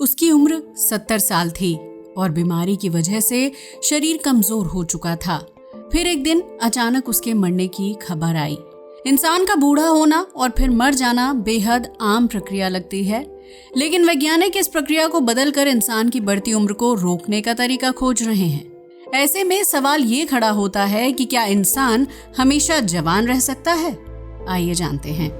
उसकी उम्र 70 साल थी और बीमारी की वजह से शरीर कमजोर हो चुका था। फिर एक दिन अचानक उसके मरने की खबर आई। इंसान का बूढ़ा होना और फिर मर जाना बेहद आम प्रक्रिया लगती है, लेकिन वैज्ञानिक इस प्रक्रिया को बदलकर इंसान की बढ़ती उम्र को रोकने का तरीका खोज रहे हैं। ऐसे में सवाल ये खड़ा होता है कि क्या इंसान हमेशा जवान रह सकता है? आइए जानते हैं।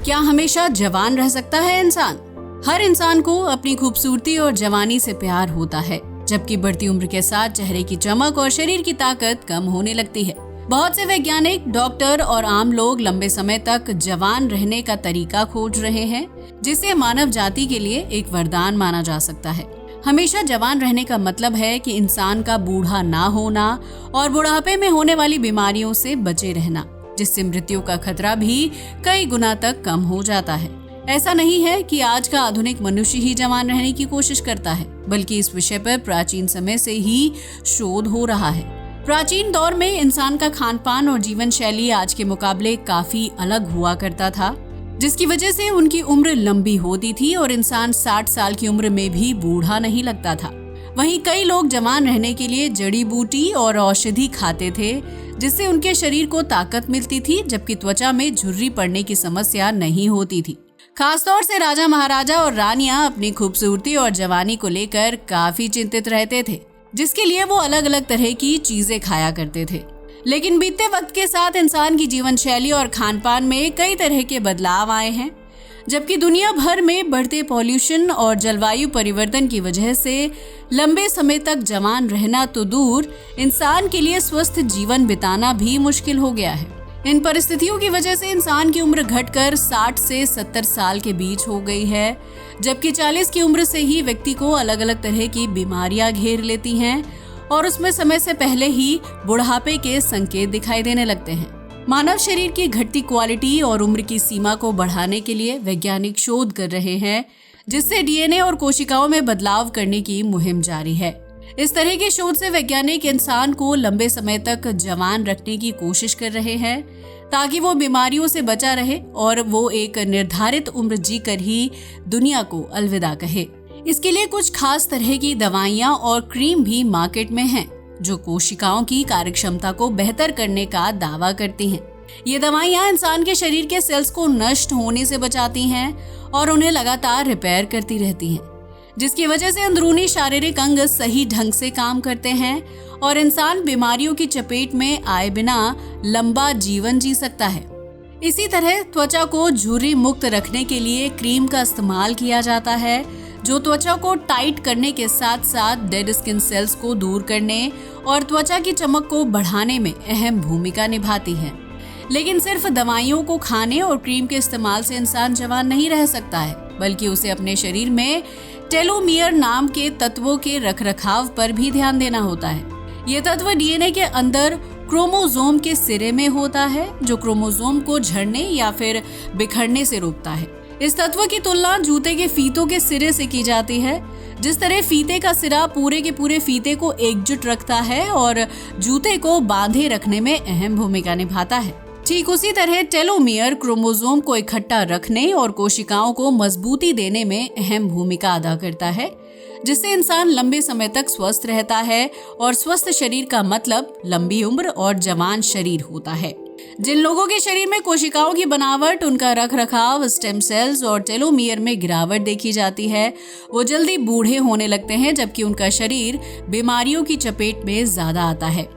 क्या हमेशा जवान रह सकता है इंसान? हर इंसान को अपनी खूबसूरती और जवानी से प्यार होता है, जबकि बढ़ती उम्र के साथ चेहरे की चमक और शरीर की ताकत कम होने लगती है। बहुत से वैज्ञानिक, डॉक्टर और आम लोग लंबे समय तक जवान रहने का तरीका खोज रहे हैं, जिसे मानव जाति के लिए एक वरदान माना जा सकता है। हमेशा जवान रहने का मतलब है कि इंसान का बूढ़ा ना होना और बुढ़ापे में होने वाली बीमारियों से बचे रहना, जिससे मृत्यु का खतरा भी कई गुना तक कम हो जाता है। ऐसा नहीं है कि आज का आधुनिक मनुष्य ही जवान रहने की कोशिश करता है, बल्कि इस विषय पर प्राचीन समय से ही शोध हो रहा है। प्राचीन दौर में इंसान का खानपान और जीवन शैली आज के मुकाबले काफी अलग हुआ करता था, जिसकी वजह से उनकी उम्र लंबी होती थी और इंसान 60 साल की उम्र में भी बूढ़ा नहीं लगता था। वहीं कई लोग जवान रहने के लिए जड़ी बूटी और औषधि खाते थे, जिससे उनके शरीर को ताकत मिलती थी, जबकि त्वचा में झुर्री पड़ने की समस्या नहीं होती थी। खासतौर से राजा, महाराजा और रानियां अपनी खूबसूरती और जवानी को लेकर काफी चिंतित रहते थे, जिसके लिए वो अलग अलग तरह की चीजें खाया करते थे। लेकिन बीतते वक्त के साथ इंसान की जीवन शैली और खानपान में कई तरह के बदलाव आए हैं, जबकि दुनिया भर में बढ़ते पॉल्यूशन और जलवायु परिवर्तन की वजह से लंबे समय तक जवान रहना तो दूर, इंसान के लिए स्वस्थ जीवन बिताना भी मुश्किल हो गया है। इन परिस्थितियों की वजह से इंसान की उम्र घटकर 60 से 70 साल के बीच हो गई है, जबकि 40 की उम्र से ही व्यक्ति को अलग अलग तरह की बीमारियां घेर लेती हैं और उसमें समय से पहले ही बुढ़ापे के संकेत दिखाई देने लगते हैं। मानव शरीर की घटती क्वालिटी और उम्र की सीमा को बढ़ाने के लिए वैज्ञानिक शोध कर रहे हैं, जिससे डीएनए और कोशिकाओं में बदलाव करने की मुहिम जारी है। इस तरह के शोध से वैज्ञानिक इंसान को लंबे समय तक जवान रखने की कोशिश कर रहे हैं, ताकि वो बीमारियों से बचा रहे और वो एक निर्धारित उम्र जीकर ही दुनिया को अलविदा कहे। इसके लिए कुछ खास तरह की दवाइयाँ और क्रीम भी मार्केट में हैं, जो कोशिकाओं की कार्यक्षमता को बेहतर करने का दावा करती हैं। ये दवाइयाँ इंसान के शरीर के सेल्स को नष्ट होने से बचाती हैं और उन्हें लगातार रिपेयर करती रहती हैं, जिसकी वजह से अंदरूनी शारीरिक अंग सही ढंग से काम करते हैं और इंसान बीमारियों की चपेट में आए बिना लंबा जीवन जी सकता है। इसी तरह त्वचा को झुर्री मुक्त रखने के लिए क्रीम का इस्तेमाल किया जाता है, जो त्वचा को टाइट करने के साथ साथ डेड स्किन सेल्स को दूर करने और त्वचा की चमक को बढ़ाने में अहम भूमिका निभाती है। लेकिन सिर्फ दवाइयों को खाने और क्रीम के इस्तेमाल से इंसान जवान नहीं रह सकता है, बल्कि उसे अपने शरीर में टेलोमियर नाम के तत्वों के रखरखाव पर भी ध्यान देना होता है। ये तत्व डीएनए के अंदर क्रोमोसोम के सिरे में होता है, जो क्रोमोसोम को झड़ने या फिर बिखरने से रोकता है। इस तत्व की तुलना जूते के फीतों के सिरे से की जाती है। जिस तरह फीते का सिरा पूरे के पूरे फीते को एकजुट रखता है और जूते को बांधे रखने में अहम भूमिका निभाता है, ठीक उसी तरह टेलोमियर क्रोमोसोम को इकट्ठा रखने और कोशिकाओं को मजबूती देने में अहम भूमिका अदा करता है, जिससे इंसान लंबे समय तक स्वस्थ रहता है। और स्वस्थ शरीर का मतलब लंबी उम्र और जवान शरीर होता है। जिन लोगों के शरीर में कोशिकाओं की बनावट, उनका रखरखाव, स्टेम सेल्स और टेलोमियर में गिरावट देखी जाती है, वो जल्दी बूढ़े होने लगते हैं, जबकि उनका शरीर बीमारियों की चपेट में ज्यादा आता है।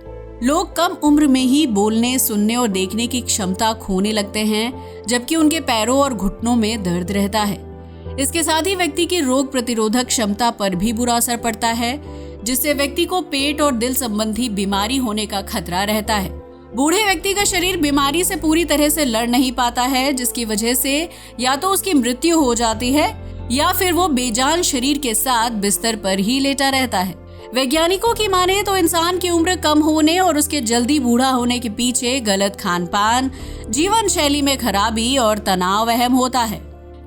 लोग कम उम्र में ही बोलने, सुनने और देखने की क्षमता खोने लगते हैं, जबकि उनके पैरों और घुटनों में दर्द रहता है। इसके साथ ही व्यक्ति की रोग प्रतिरोधक क्षमता पर भी बुरा असर पड़ता है, जिससे व्यक्ति को पेट और दिल संबंधी बीमारी होने का खतरा रहता है। बूढ़े व्यक्ति का शरीर बीमारी से पूरी तरह से लड़ नहीं पाता है, जिसकी वजह से या तो उसकी मृत्यु हो जाती है या फिर वो बेजान शरीर के साथ बिस्तर पर ही लेटा रहता है। वैज्ञानिकों की माने तो इंसान की उम्र कम होने और उसके जल्दी बूढ़ा होने के पीछे गलत खानपान, जीवन शैली में खराबी और तनाव अहम होता है,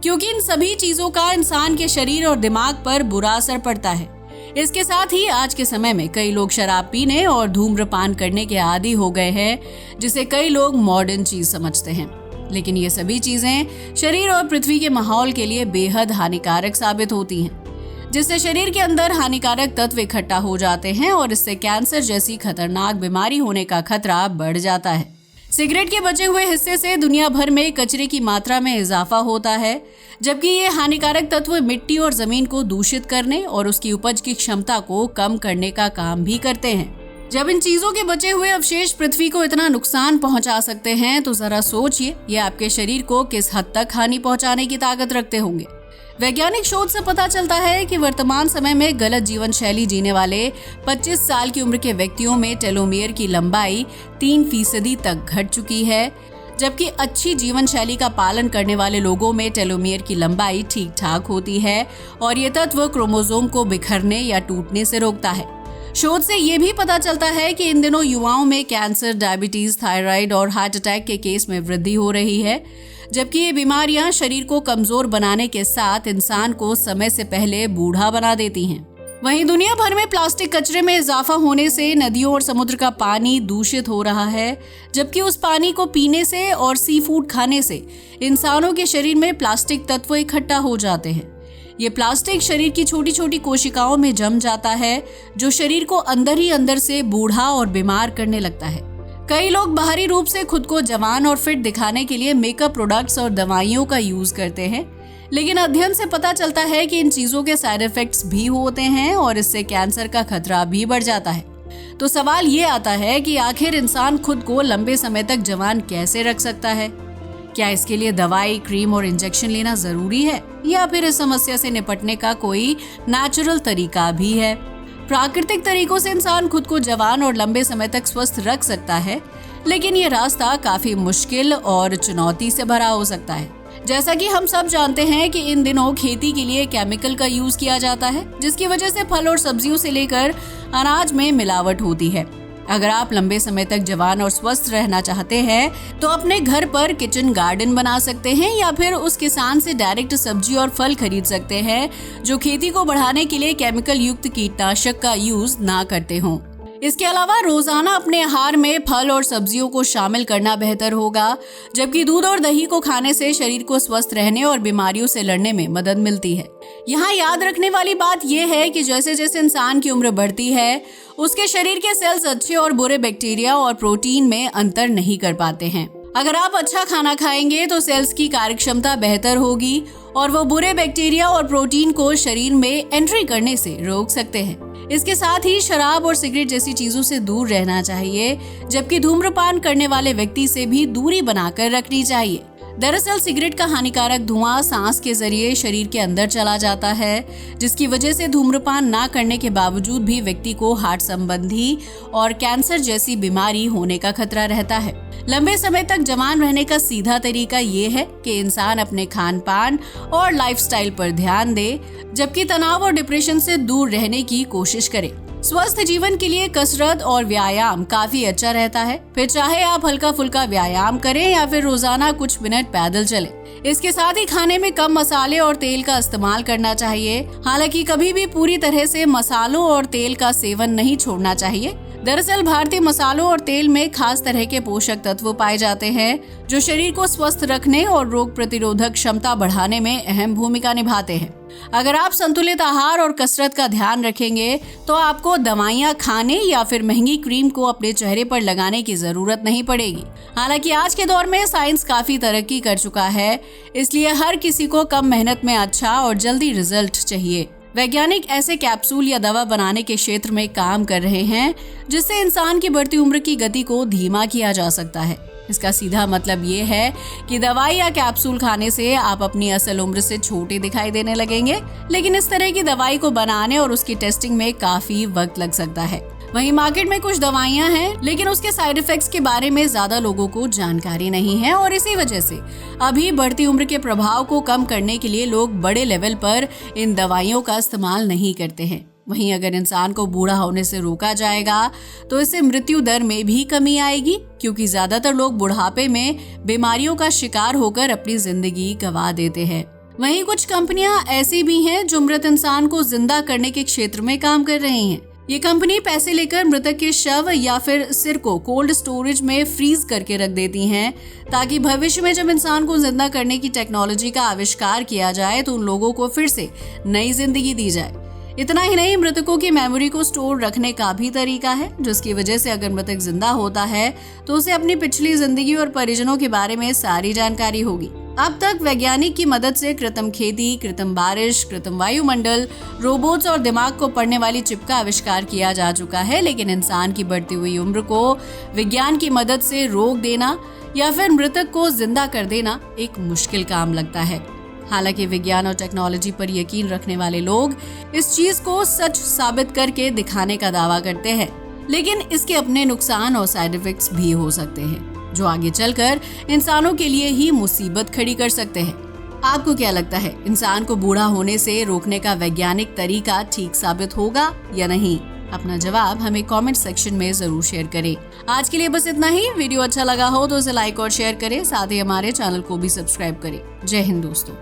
क्योंकि इन सभी चीजों का इंसान के शरीर और दिमाग पर बुरा असर पड़ता है। इसके साथ ही आज के समय में कई लोग शराब पीने और धूम्रपान करने के आदी हो गए हैं, जिसे कई लोग मॉडर्न चीज समझते हैं। लेकिन ये सभी चीजें शरीर और पृथ्वी के माहौल के लिए बेहद हानिकारक साबित होती हैं। जिससे शरीर के अंदर हानिकारक तत्व इकट्ठा हो जाते हैं और इससे कैंसर जैसी खतरनाक बीमारी होने का खतरा बढ़ जाता है। सिगरेट के बचे हुए हिस्से से दुनिया भर में कचरे की मात्रा में इजाफा होता है, जबकि ये हानिकारक तत्व मिट्टी और जमीन को दूषित करने और उसकी उपज की क्षमता को कम करने का काम भी करते हैं। जब इन चीजों के बचे हुए अवशेष पृथ्वी को इतना नुकसान पहुंचा सकते हैं तो जरा सोचिए ये आपके शरीर को किस हद तक हानि पहुंचाने की ताकत रखते होंगे। वैज्ञानिक शोध से पता चलता है कि वर्तमान समय में गलत जीवन शैली जीने वाले 25 साल की उम्र के व्यक्तियों में टेलोमियर की लंबाई 3% तक घट चुकी है, जबकि अच्छी जीवन शैली का पालन करने वाले लोगों में टेलोमियर की लंबाई ठीक ठाक होती है और ये तत्व क्रोमोसोम को बिखरने या टूटने से रोकता है। शोध से ये भी पता चलता है कि इन दिनों युवाओं में कैंसर, डायबिटीज, थायराइड और हार्ट अटैक के केस में वृद्धि हो रही है, जबकि ये बीमारियां शरीर को कमजोर बनाने के साथ इंसान को समय से पहले बूढ़ा बना देती हैं। वहीं दुनिया भर में प्लास्टिक कचरे में इजाफा होने से नदियों और समुद्र का पानी दूषित हो रहा है, जबकि उस पानी को पीने से और सी फूड खाने से इंसानों के शरीर में प्लास्टिक तत्व इकट्ठा हो जाते हैं। ये प्लास्टिक शरीर की छोटी छोटी कोशिकाओं में जम जाता है, जो शरीर को अंदर ही अंदर से बूढ़ा और बीमार करने लगता है। कई लोग बाहरी रूप से खुद को जवान और फिट दिखाने के लिए मेकअप प्रोडक्ट्स और दवाइयों का यूज करते हैं, लेकिन अध्ययन से पता चलता है कि इन चीजों के साइड इफेक्ट्स भी होते हैं और इससे कैंसर का खतरा भी बढ़ जाता है। तो सवाल ये आता है कि आखिर इंसान खुद को लंबे समय तक जवान कैसे रख सकता है? क्या इसके लिए दवाई, क्रीम और इंजेक्शन लेना जरूरी है, या फिर इस समस्या से निपटने का कोई नेचुरल तरीका भी है? प्राकृतिक तरीकों से इंसान खुद को जवान और लंबे समय तक स्वस्थ रख सकता है, लेकिन ये रास्ता काफी मुश्किल और चुनौती से भरा हो सकता है। जैसा कि हम सब जानते हैं कि इन दिनों खेती के लिए केमिकल का यूज किया जाता है, जिसकी वजह से फल और सब्जियों से लेकर अनाज में मिलावट होती है। अगर आप लंबे समय तक जवान और स्वस्थ रहना चाहते हैं तो अपने घर पर किचन गार्डन बना सकते हैं या फिर उस किसान से डायरेक्ट सब्जी और फल खरीद सकते हैं जो खेती को बढ़ाने के लिए केमिकल युक्त कीटनाशक का यूज ना करते हों। इसके अलावा रोजाना अपने आहार में फल और सब्जियों को शामिल करना बेहतर होगा, जबकि दूध और दही को खाने से शरीर को स्वस्थ रहने और बीमारियों से लड़ने में मदद मिलती है। यहाँ याद रखने वाली बात यह है कि जैसे जैसे इंसान की उम्र बढ़ती है, उसके शरीर के सेल्स अच्छे और बुरे बैक्टीरिया और प्रोटीन में अंतर नहीं कर पाते हैं। अगर आप अच्छा खाना खाएंगे तो सेल्स की कार्यक्षमता बेहतर होगी और वो बुरे बैक्टीरिया और प्रोटीन को शरीर में एंट्री करने से रोक सकते हैं। इसके साथ ही शराब और सिगरेट जैसी चीजों से दूर रहना चाहिए, जबकि धूम्रपान करने वाले व्यक्ति से भी दूरी बनाकर रखनी चाहिए। दरअसल सिगरेट का हानिकारक धुआं सांस के जरिए शरीर के अंदर चला जाता है, जिसकी वजह से धूम्रपान ना करने के बावजूद भी व्यक्ति को हार्ट संबंधी और कैंसर जैसी बीमारी होने का खतरा रहता है। लंबे समय तक जवान रहने का सीधा तरीका ये है कि इंसान अपने खान पान और लाइफस्टाइल पर ध्यान दे, जबकि तनाव और डिप्रेशन से दूर रहने की कोशिश करे। स्वस्थ जीवन के लिए कसरत और व्यायाम काफी अच्छा रहता है, फिर चाहे आप हल्का फुल्का व्यायाम करें या फिर रोजाना कुछ मिनट पैदल चलें। इसके साथ ही खाने में कम मसाले और तेल का इस्तेमाल करना चाहिए। हालांकि कभी भी पूरी तरह से मसालों और तेल का सेवन नहीं छोड़ना चाहिए। दरअसल भारतीय मसालों और तेल में खास तरह के पोषक तत्व पाए जाते हैं जो शरीर को स्वस्थ रखने और रोग प्रतिरोधक क्षमता बढ़ाने में अहम भूमिका निभाते हैं। अगर आप संतुलित आहार और कसरत का ध्यान रखेंगे तो आपको दवाइयां खाने या फिर महंगी क्रीम को अपने चेहरे पर लगाने की जरूरत नहीं पड़ेगी। हालांकि आज के दौर में साइंस काफी तरक्की कर चुका है, इसलिए हर किसी को कम मेहनत में अच्छा और जल्दी रिजल्ट चाहिए। वैज्ञानिक ऐसे कैप्सूल या दवा बनाने के क्षेत्र में काम कर रहे हैं जिससे इंसान की बढ़ती उम्र की गति को धीमा किया जा सकता है। इसका सीधा मतलब ये है कि दवाई या कैप्सूल खाने से आप अपनी असल उम्र से छोटे दिखाई देने लगेंगे, लेकिन इस तरह की दवाई को बनाने और उसकी टेस्टिंग में काफी वक्त लग सकता है। वहीं मार्केट में कुछ दवाइयां हैं, लेकिन उसके साइड इफेक्ट्स के बारे में ज्यादा लोगों को जानकारी नहीं है और इसी वजह से अभी बढ़ती उम्र के प्रभाव को कम करने के लिए लोग बड़े लेवल पर इन दवाइयों का इस्तेमाल नहीं करते हैं। वहीं अगर इंसान को बूढ़ा होने से रोका जाएगा तो इससे मृत्यु दर में भी कमी आएगी, क्योंकि ज्यादातर लोग बुढ़ापे में बीमारियों का शिकार होकर अपनी जिंदगी गंवा देते हैं। वहीं कुछ कंपनियां ऐसी भी हैं जो मृत इंसान को जिंदा करने के क्षेत्र में काम कर रही हैं। ये कंपनी पैसे लेकर मृतक के शव या फिर सिर को कोल्ड स्टोरेज में फ्रीज करके रख देती हैं, ताकि भविष्य में जब इंसान को जिंदा करने की टेक्नोलॉजी का आविष्कार किया जाए तो उन लोगों को फिर से नई जिंदगी दी जाए। इतना ही नहीं, मृतकों की मेमोरी को स्टोर रखने का भी तरीका है, जिसकी वजह से अगर मृतक जिंदा होता है तो उसे अपनी पिछली जिंदगी और परिजनों के बारे में सारी जानकारी होगी। अब तक वैज्ञानिक की मदद से कृत्रिम खेती, कृत्रिम बारिश, कृत्रिम वायुमंडल, रोबोट्स और दिमाग को पढ़ने वाली चिप का आविष्कार किया जा चुका है, लेकिन इंसान की बढ़ती हुई उम्र को विज्ञान की मदद से रोक देना या फिर मृतक को जिंदा कर देना एक मुश्किल काम लगता है। हालांकि विज्ञान और टेक्नोलॉजी पर यकीन रखने वाले लोग इस चीज को सच साबित करके दिखाने का दावा करते हैं, लेकिन इसके अपने नुकसान और साइड इफेक्ट्स भी हो सकते हैं, जो आगे चलकर इंसानों के लिए ही मुसीबत खड़ी कर सकते हैं। आपको क्या लगता है, इंसान को बूढ़ा होने से रोकने का वैज्ञानिक तरीका ठीक साबित होगा या नहीं? अपना जवाब हमें कमेंट सेक्शन में जरूर शेयर करें। आज के लिए बस इतना ही। वीडियो अच्छा लगा हो तो इसे लाइक और शेयर करें, साथ ही हमारे चैनल को भी सब्सक्राइब करें। जय हिंद दोस्तों।